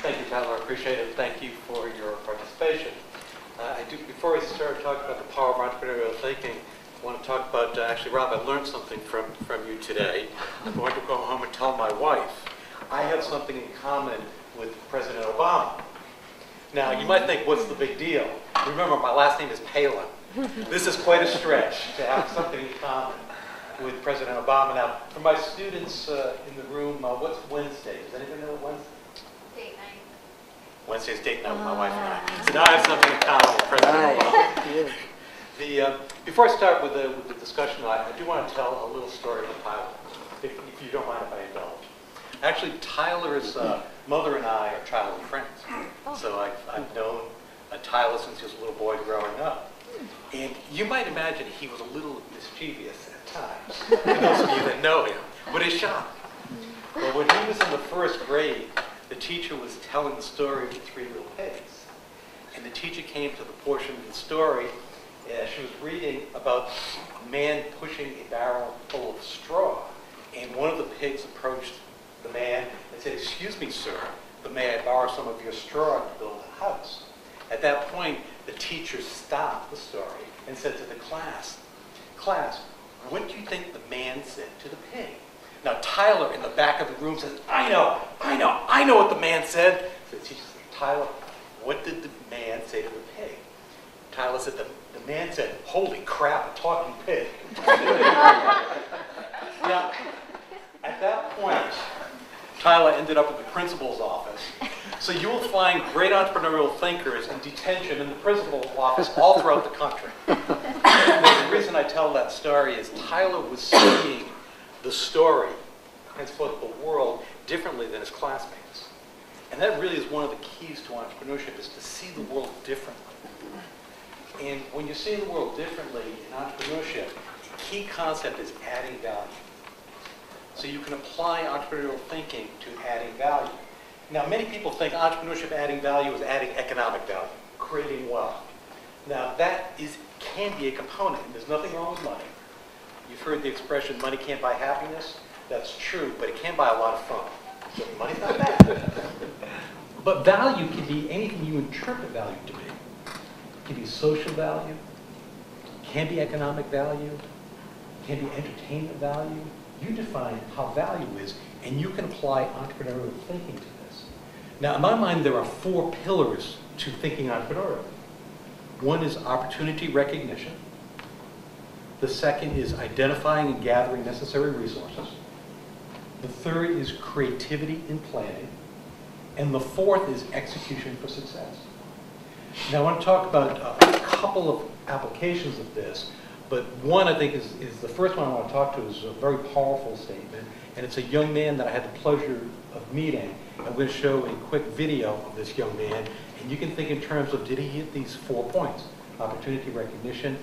Thank you, Tyler. I appreciate it. Thank you for your participation. Before I start talking about the power of entrepreneurial thinking, I want to talk about, actually, Rob, I learned something from you today. I'm going to go home and tell my wife. I have something in common with President Obama. Now, you might think, what's the big deal? Remember, my last name is Palin. This is quite a stretch to have something in common with President Obama. Now, for my students in the room, what's Wednesday? Does anybody know what Wednesday? Date night. Wednesday's date night with my wife and I. So now I have something in common with President Obama. Before I start with the discussion, I do want to tell a little story about Tyler, if you don't mind if I indulge. Actually, Tyler's mother and I are childhood friends. So I've known Tyler since he was a little boy growing up. And you might imagine he was a little mischievous at times, for those of you that know him, with his shop. But when he was in the first grade, the teacher was telling the story of the three little pigs. And the teacher came to the portion of the story, she was reading about a man pushing a barrel full of straw. And one of the pigs approached the man and said, "Excuse me, sir, but may I borrow some of your straw to build a house?" At that point, the teacher stopped the story and said to the class, "What do you think the man said to the pig?" Now, Tyler in the back of the room says, I know what the man said. So the teacher said, "Tyler, what did the man say to the pig?" Tyler said, the man said, "Holy crap, a talking pig." Now, at that point, Tyler ended up at the principal's office. So you will find great entrepreneurial thinkers in detention in the principal's office all throughout the country. And the reason I tell that story is Tyler was seeing the story, henceforth the world, differently than his classmates. And that really is one of the keys to entrepreneurship, is to see the world differently. And when you see the world differently in entrepreneurship, the key concept is adding value. So you can apply entrepreneurial thinking to adding value. Now, many people think entrepreneurship adding value is adding economic value, creating wealth. Now, that can be a component, and there's nothing wrong with money. You've heard the expression, money can't buy happiness. That's true, but it can buy a lot of fun. So money's not bad. But value can be anything you interpret value to be. It can be social value, can be economic value, can be entertainment value. You define how value is, and you can apply entrepreneurial thinking to this. Now, in my mind, there are four pillars to thinking entrepreneurially. One is opportunity recognition. The second is identifying and gathering necessary resources. The third is creativity in planning. And the fourth is execution for success. Now, I want to talk about a couple of applications of this, but one I think is the first one I want to talk to is a very powerful statement, and it's a young man that I had the pleasure of meeting. I'm going to show a quick video of this young man, and you can think in terms of, did he hit these 4 points? Opportunity recognition,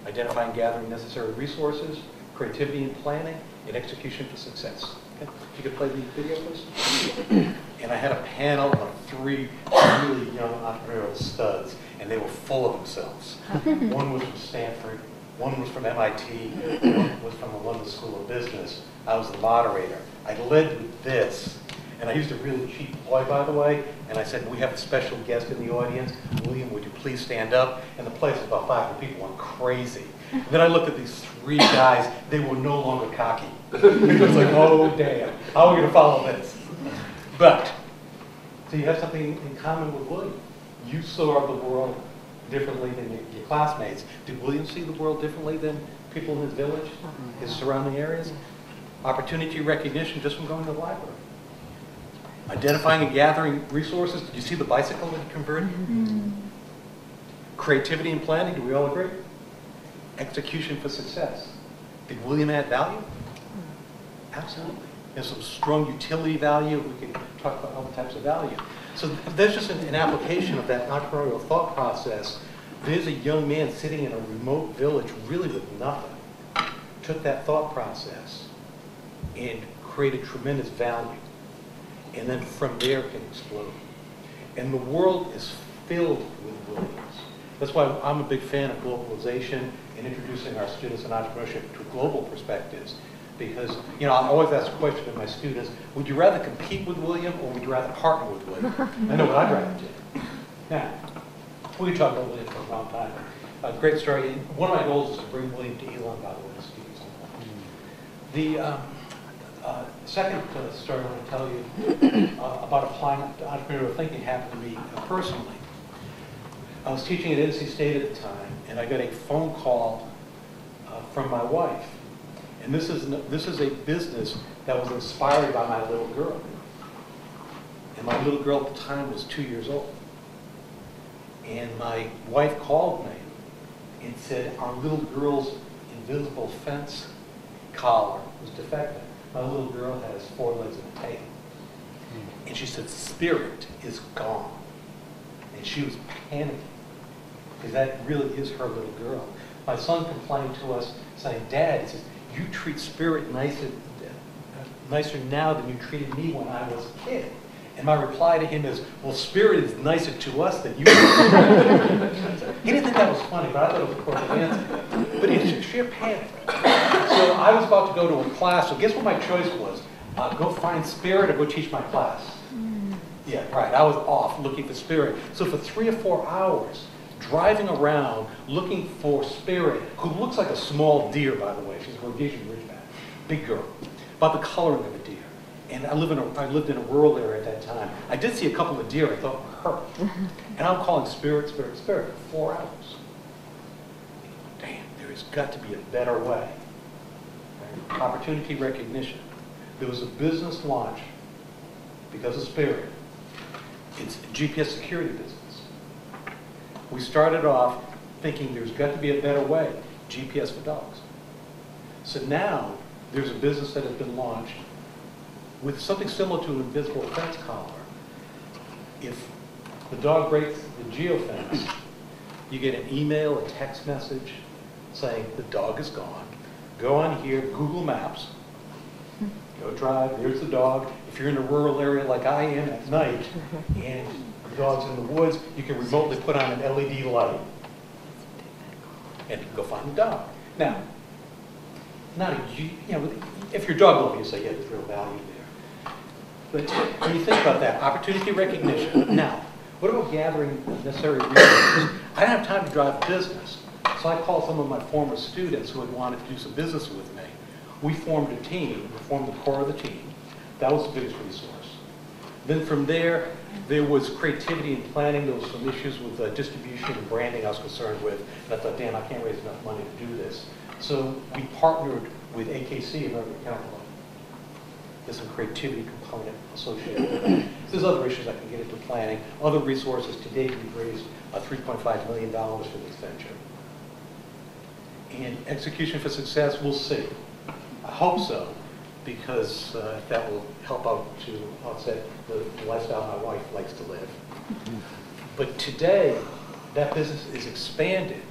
identifying, gathering necessary resources, creativity in planning, and execution for success. Okay. If you could play the video, please. And I had a panel of 3 really young entrepreneurial studs, and they were full of themselves. One was from Stanford, one was from MIT, one was from the London School of Business. I was the moderator. I led with this, and I used a really cheap ploy, by the way, and I said, "We have a special guest in the audience. William, would you please stand up?" And the place, about 500 people, went crazy. And then I looked at these 3 guys. They were no longer cocky. It was like, oh, damn. How are we going to follow this? But, so you have something in common with William. You saw the world differently than your classmates. Did William see the world differently than people in his village, his surrounding areas? Opportunity recognition just from going to the library. Identifying and gathering resources. Did you see the bicycle that he converted? Creativity and planning. Do we all agree? Execution for success. Did William add value? Absolutely. There's some strong utility value. We can talk about other types of value. So there's just an application of that entrepreneurial thought process. There's a young man sitting in a remote village really with nothing. Took that thought process and created tremendous value. And then from there can explode. And the world is filled with Williams. That's why I'm a big fan of globalization and introducing our students in entrepreneurship to global perspectives. Because, you know, I always ask a question to my students, would you rather compete with William or would you rather partner with William? I know what I'd rather do. Now, we could talk about William for a long time. A great story. One of my goals is to bring William to Elon, by the way, to speak at some point. The second story I want to tell you about applying entrepreneurial thinking happened to me personally. I was teaching at NC State at the time, and I got a phone call from my wife. And this is a business that was inspired by my little girl. And my little girl at the time was 2 years old. And my wife called me and said, our little girl's invisible fence collar was defective. My little girl has 4 legs and a tail. And she said, spirit is gone. And she was panicking, because that really is her little girl. My son complained to us saying, Dad, he says, you treat spirit nicer now than you treated me when I was a kid. And my reply to him is, well, spirit is nicer to us than you are. He didn't think that was funny, but I thought it was a perfect answer. But it's sheer panic. So I was about to go to a class, so guess what my choice was? Go find spirit or go teach my class? Yeah, right, I was off looking for spirit. So for 3 or 4 hours, driving around looking for spirit, who looks like a small deer, by the way. She's a Rhodesian Ridgeback, big girl, about the coloring of a deer. And I lived in a rural area at that time. I did see a couple of deer I thought were her. And I'm calling spirit, spirit, spirit for 4 hours. Damn, there has got to be a better way. Right? Opportunity recognition. There was a business launch because of spirit. It's a GPS security business. We started off thinking there's got to be a better way, GPS for dogs. So now there's a business that has been launched with something similar to an invisible fence collar. If the dog breaks the geofence, you get an email, a text message saying the dog is gone. Go on here, Google Maps, go drive, there's the dog. If you're in a rural area like I am at night, and the dog's in the woods, you can remotely put on an LED light and go find the dog. Now, if you're dog loving, you say, yeah, there's real value there. But when you think about that, opportunity recognition. Now, what about gathering necessary resources? I didn't have time to drive a business, so I called some of my former students who had wanted to do some business with me. We formed a team, we formed the core of the team. That was the biggest resource. Then from there was creativity and planning. There was some issues with distribution and branding I was concerned with. And I thought, damn, I can't raise enough money to do this. So we partnered with AKC, American Account Club. There's some creativity component associated with that. There's other issues I can get into planning. Other resources. To date, we've raised $3.5 million for this venture. And execution for success, we'll see. I hope so, because that will help out to offset the lifestyle my wife likes to live. But today, that business is expanded.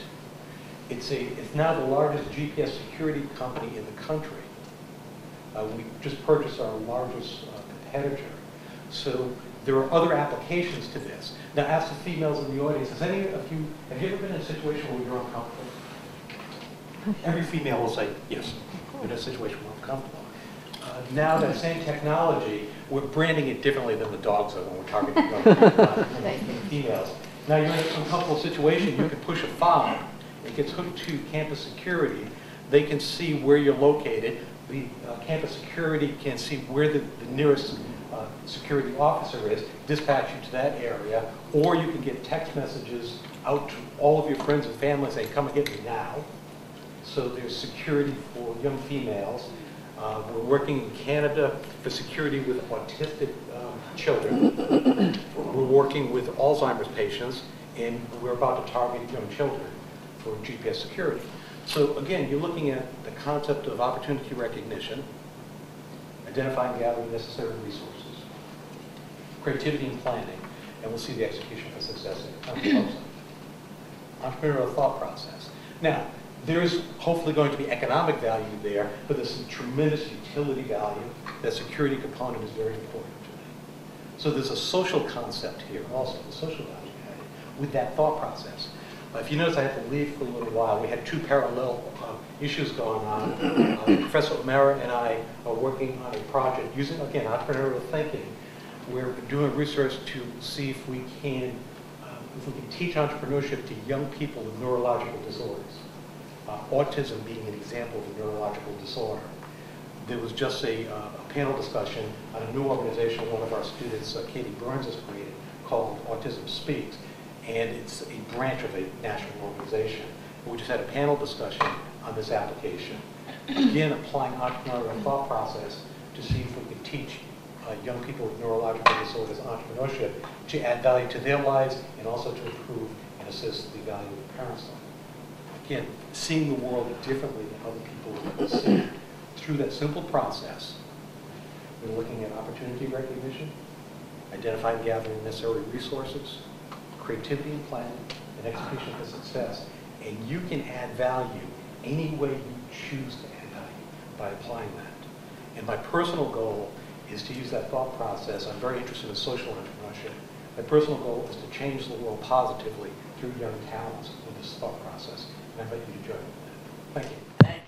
It's now the largest GPS security company in the country. We just purchased our largest competitor. So there are other applications to this. Now, ask the females in the audience, have you ever been in a situation where you're uncomfortable? Every female will say, yes, we're in a situation where I'm comfortable. Now that same technology, we're branding it differently than the dogs are when we're targeting females. Now you're in an uncomfortable situation, you can push a fob, it gets hooked to campus security, they can see where you're located, the campus security can see where the nearest security officer is, dispatch you to that area, or you can get text messages out to all of your friends and family saying, come and get me now. So there's security for young females. We're working in Canada for security with autistic children. We're working with Alzheimer's patients, and we're about to target young children for GPS security. So again, you're looking at the concept of opportunity recognition, identifying and gathering necessary resources, creativity and planning, and we'll see the execution for success in entrepreneurial thought process. Now, there's hopefully going to be economic value there, but there's some tremendous utility value. That security component is very important to me. So there's a social concept here also, the social value added with that thought process. If you notice, I had to leave for a little while. We had two parallel issues going on. Professor O'Mara and I are working on a project using, again, entrepreneurial thinking. We're doing research to see if we can teach entrepreneurship to young people with neurological disorders. Autism being an example of a neurological disorder. There was just a panel discussion on a new organization one of our students, Katie Burns, has created called Autism Speaks, and it's a branch of a national organization. We just had a panel discussion on this application. Again, applying entrepreneurial thought process to see if we can teach young people with neurological disorders entrepreneurship to add value to their lives and also to improve and assist the value of the parents' life. Again, seeing the world differently than other people see it. Through that simple process, we're looking at opportunity recognition, identifying and gathering necessary resources, creativity and planning, and execution for success. And you can add value any way you choose to add value by applying that. And my personal goal is to use that thought process. I'm very interested in social entrepreneurship. My personal goal is to change the world positively through young talents with this thought process. And I invite you to join me in that. Thank you.